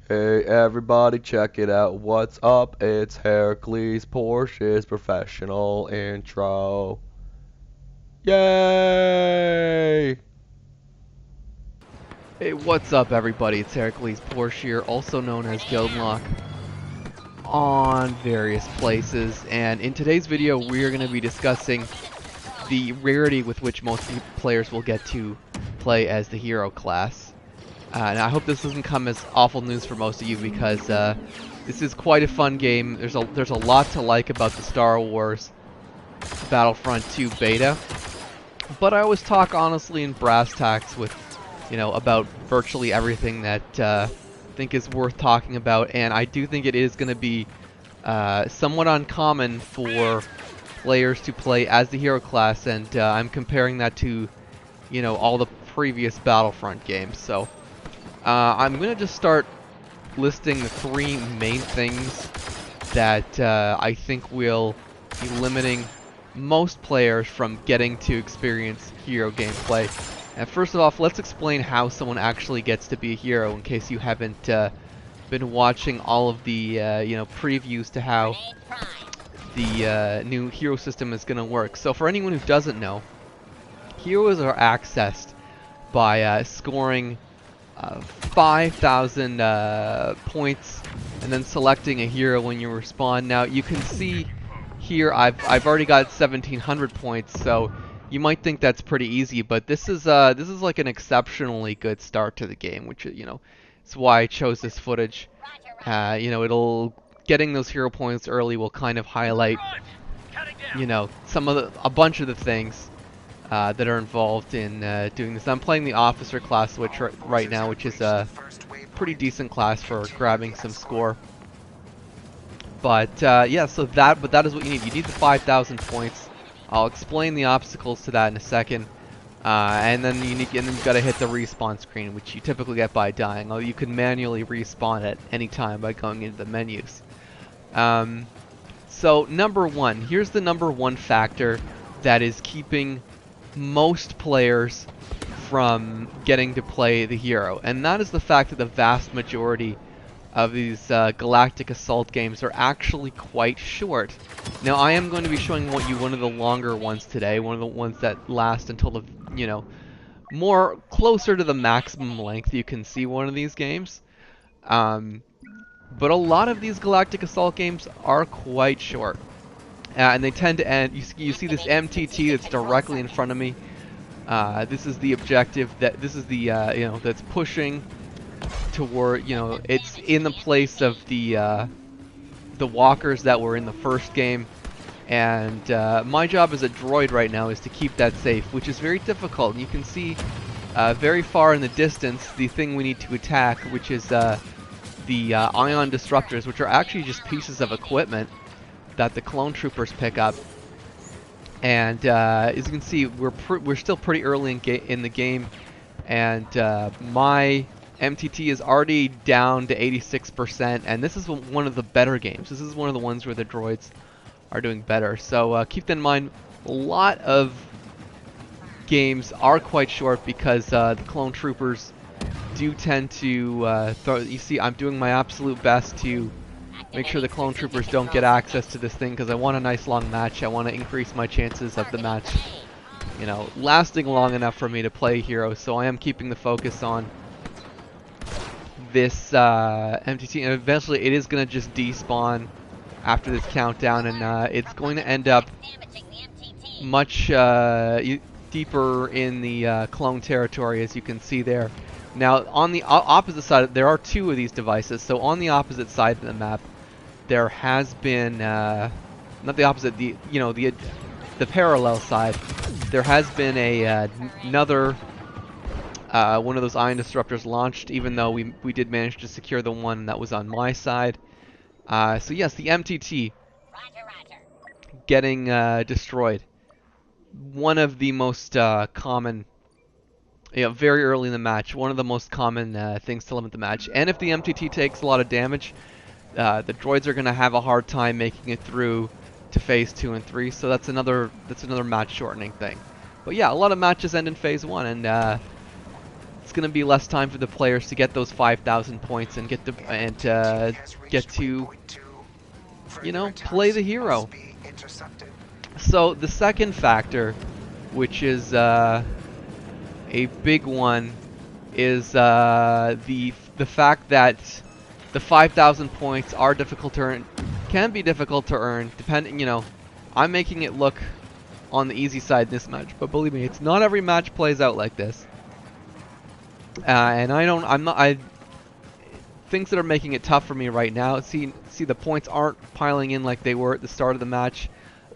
Hey everybody, check it out. What's up? It's Hercules Porsche's professional intro. Yay! Hey, what's up everybody? It's Hercules Porsche here, also known as Guildlock on various places, and in today's video we are going to be discussing the rarity with which most players will get to play as the hero class. And I hope this doesn't come as awful news for most of you because this is quite a fun game. There's a lot to like about the Star Wars Battlefront 2 beta, but I always talk honestly in brass tacks with about virtually everything that I think is worth talking about, and I do think it is going to be somewhat uncommon for players to play as the hero class, and I'm comparing that to, all the previous Battlefront games. So I'm going to just start listing the three main things that I think will be limiting most players from getting to experience hero gameplay. And first off, let's explain how someone actually gets to be a hero in case you haven't been watching all of the previews to how the new hero system is going to work. So for anyone who doesn't know, heroes are accessed by scoring 5,000 points and then selecting a hero when you respawn. Now you can see here I've already got 1,700 points, so you might think that's pretty easy, but this is like an exceptionally good start to the game, which it's why I chose this footage. It'll getting those hero points early will kind of highlight a bunch of the things that are involved in doing this. I'm playing the officer class right now, which is a pretty decent class for grabbing some score. But yeah, so that is what you need. You need the 5,000 points. I'll explain the obstacles to that in a second. And then you've got to hit the respawn screen, which you typically get by dying. Although you can manually respawn at any time by going into the menus. So number one, here's the number one factor that is keeping most players from getting to play the hero, and that is the fact that the vast majority of these Galactic Assault games are actually quite short. Now I am going to be showing you one of the longer ones today, one of the ones that last until the, more closer to the maximum length you can see one of these games. But a lot of these Galactic Assault games are quite short. And they tend to end, you see this MTT that's directly in front of me. This is the objective, this is the, that's pushing toward, it's in the place of the walkers that were in the first game. And my job as a droid right now is to keep that safe, which is very difficult. And you can see very far in the distance the thing we need to attack, which is the ion disruptors, which are actually just pieces of equipment that the clone troopers pick up. And as you can see, we're still pretty early in the game, and my MTT is already down to 86%, and this is one of the better games. This is one of the ones where the droids are doing better. So keep that in mind. A lot of games are quite short because the clone troopers do tend to you see, I'm doing my absolute best to make sure the clone troopers don't get access to this thing because I want a nice long match. I want to increase my chances of the match, lasting long enough for me to play hero. So I am keeping the focus on this MTT, and eventually it is going to just despawn after this countdown, and it's going to end up much deeper in the clone territory, as you can see there. Now, on the opposite side, there are two of these devices. So on the opposite side of the map, there has been not the opposite, the parallel side. There has been another one of those ion disruptors launched, even though we did manage to secure the one that was on my side. So yes, the MTT getting destroyed. One of the most common, very early in the match, one of the most common things to limit the match. And if the MTT takes a lot of damage, the droids are going to have a hard time making it through to phase 2 and 3. So that's another match shortening thing. But yeah, a lot of matches end in phase 1, and it's going to be less time for the players to get those 5,000 points and get to you know, play the hero. So the second factor, which is a big one, is the fact that the 5,000 points are difficult to earn, can be difficult to earn, depending, you know, I'm making it look on the easy side in this match, but believe me, it's not every match plays out like this. And things that are making it tough for me right now, see the points aren't piling in like they were at the start of the match.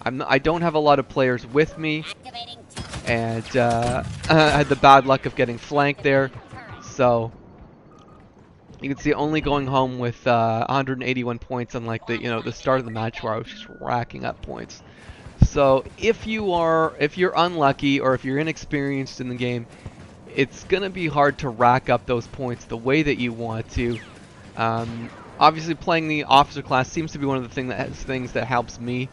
I don't have a lot of players with me, and I had the bad luck of getting flanked there, so you can see only going home with 181 points, unlike the start of the match where I was just racking up points. So if you're unlucky or if you're inexperienced in the game, it's gonna be hard to rack up those points the way that you want to. Obviously, playing the officer class seems to be one of the things that helps me,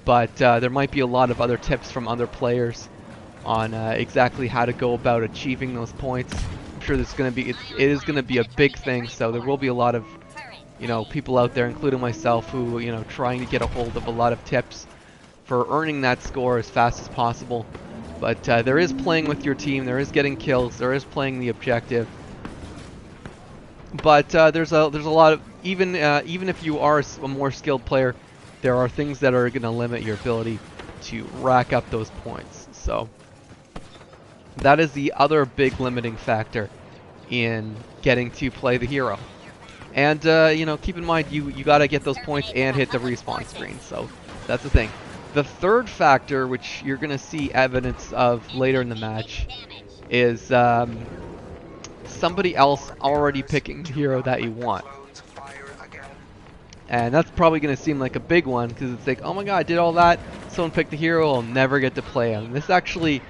but there might be a lot of other tips from other players on exactly how to go about achieving those points. I'm sure there's gonna be it is gonna be a big thing, so there will be a lot of people out there, including myself, who trying to get a hold of a lot of tips for earning that score as fast as possible. But there is playing with your team, there is getting kills, there is playing the objective. But there's a lot of even if you are a more skilled player, there are things that are going to limit your ability to rack up those points. So that is the other big limiting factor in getting to play the hero. And keep in mind you got to get those points and hit the respawn screen. So that's the thing. The third factor, which you're going to see evidence of later in the match, is somebody else already picking the hero that you want. And that's probably going to seem like a big one, because it's like, oh my god, I did all that, someone picked the hero, I'll never get to play him. This actually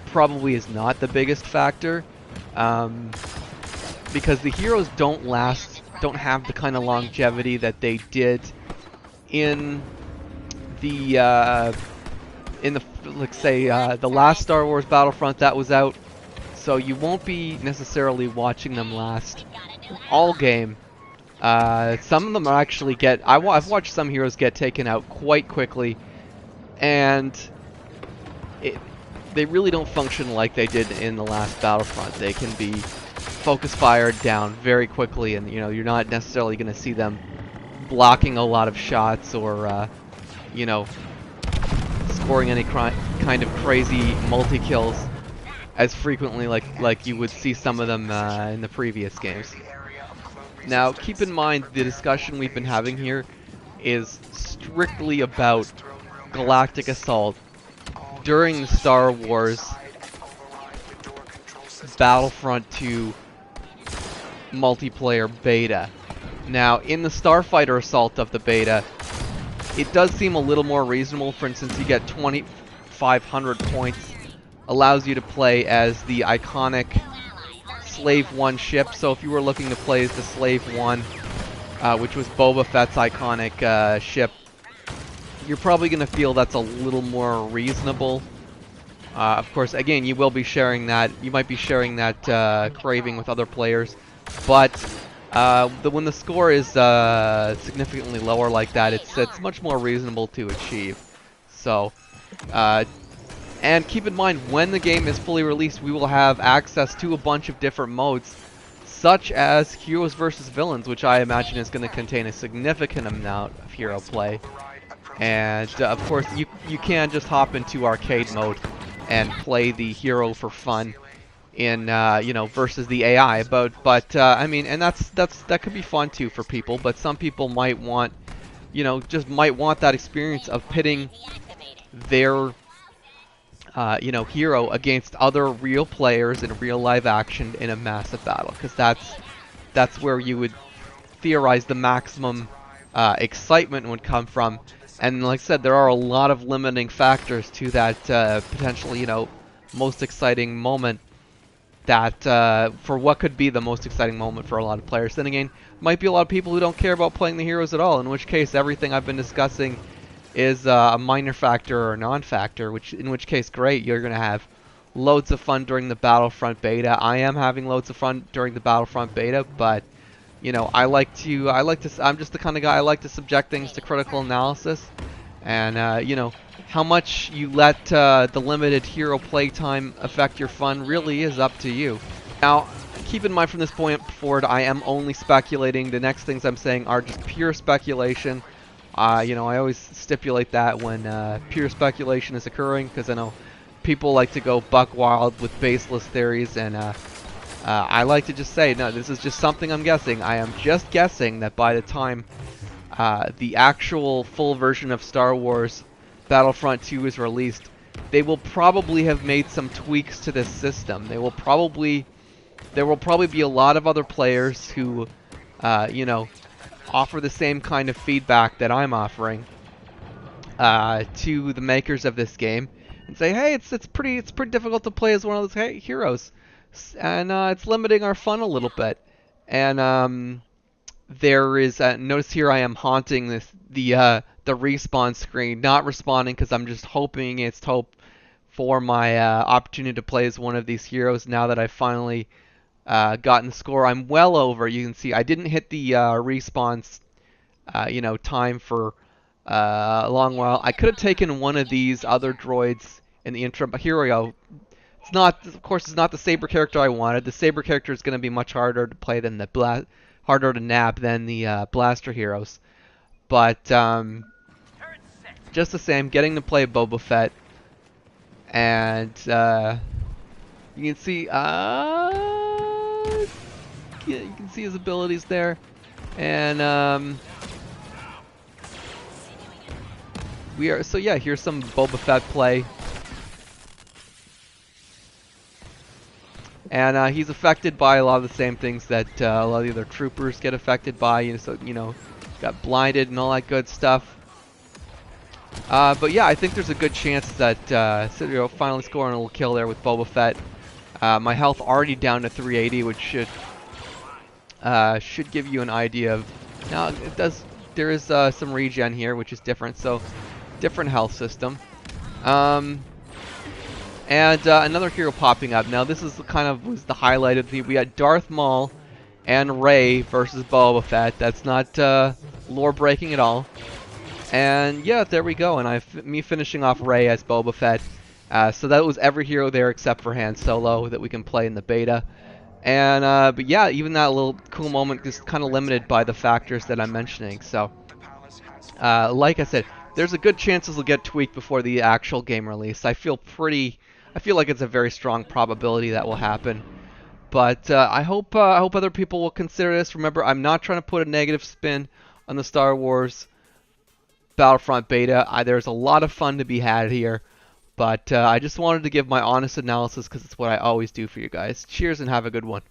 probably is not the biggest factor, because the heroes don't have the kind of longevity that they did in the let's say the last Star Wars Battlefront that was out. So you won't be necessarily watching them last all game. Some of them are actually I've watched some heroes get taken out quite quickly, and they really don't function like they did in the last Battlefront. They can be focus fired down very quickly, and you're not necessarily going to see them blocking a lot of shots or scoring any kind of crazy multi-kills as frequently like you would see some of them in the previous games. Now, keep in mind the discussion we've been having here is strictly about Galactic Assault during the Star Wars Battlefront 2 multiplayer beta. Now, in the Starfighter Assault of the beta, it does seem a little more reasonable. For instance, you get 2,500 points, allows you to play as the iconic Slave 1 ship. So if you were looking to play as the Slave 1, which was Boba Fett's iconic ship, you're probably going to feel that's a little more reasonable. Of course, again, you will be sharing that. You might be sharing that craving with other players, but when the score is significantly lower like that, it's much more reasonable to achieve. So, and keep in mind, when the game is fully released, we will have access to a bunch of different modes, such as Heroes versus Villains, which I imagine is going to contain a significant amount of hero play. And of course, you can just hop into arcade mode and play the hero for fun in versus the AI. But I mean, and that could be fun too for people. But some people might want might want that experience of pitting their hero against other real players in real live action in a massive battle, because that's where you would theorize the maximum excitement would come from. And like I said, there are a lot of limiting factors to that potentially most exciting moment, that for what could be the most exciting moment for a lot of players. Then again, might be a lot of people who don't care about playing the heroes at all, in which case everything I've been discussing is a minor factor or a non-factor, in which case great, you're going to have loads of fun during the Battlefront beta. I am having loads of fun during the Battlefront beta, but you know, I'm just the kind of guy I like to subject things to critical analysis, and you know, how much you let the limited hero playtime affect your fun really is up to you. Now, keep in mind from this point forward, I am only speculating. The next things I'm saying are just pure speculation. You know, I always stipulate that when pure speculation is occurring, because I know people like to go buck wild with baseless theories, and I like to just say, no, this is just something I'm guessing. I am just guessing that by the time the actual full version of Star Wars Battlefront 2 is released, they will probably have made some tweaks to this system. There will probably be a lot of other players who, you know, offer the same kind of feedback that I'm offering to the makers of this game, and say, hey, it's pretty difficult to play as one of those heroes, and it's limiting our fun a little bit. And there is notice here I am haunting the respawn screen, not responding because I'm just hoping it's hope for my opportunity to play as one of these heroes. Now that I've finally gotten the score, I'm well over. You can see I didn't hit the respawn you know, time for a long while. I could have taken one of these other droids in the interim, but here we go. It's not, of course, it's not the Saber character I wanted. The Saber character is going to be much harder to play than the harder to nab than the blaster heroes. But just the same, getting to play Boba Fett, and you can see you can see his abilities there, and here's some Boba Fett play. And he's affected by a lot of the same things that a lot of the other troopers get affected by. You know, so, you know, got blinded and all that good stuff. But yeah, I think there's a good chance that finally scoring a little kill there with Boba Fett. My health already down to 380, which should give you an idea of. Now it does. There is some regen here, which is different. So different health system. And another hero popping up. Now this is was the highlight of we had Darth Maul and Rey versus Boba Fett. That's not lore breaking at all. And yeah, there we go. And me finishing off Rey as Boba Fett. So that was every hero there except for Han Solo that we can play in the beta. And but yeah, even that little cool moment is kind of limited by the factors that I'm mentioning. So like I said, there's a good chance this will get tweaked before the actual game release. I feel like it's a very strong probability that will happen. But I hope other people will consider this. Remember, I'm not trying to put a negative spin on the Star Wars Battlefront beta. There's a lot of fun to be had here. But I just wanted to give my honest analysis because it's what I always do for you guys. Cheers and have a good one.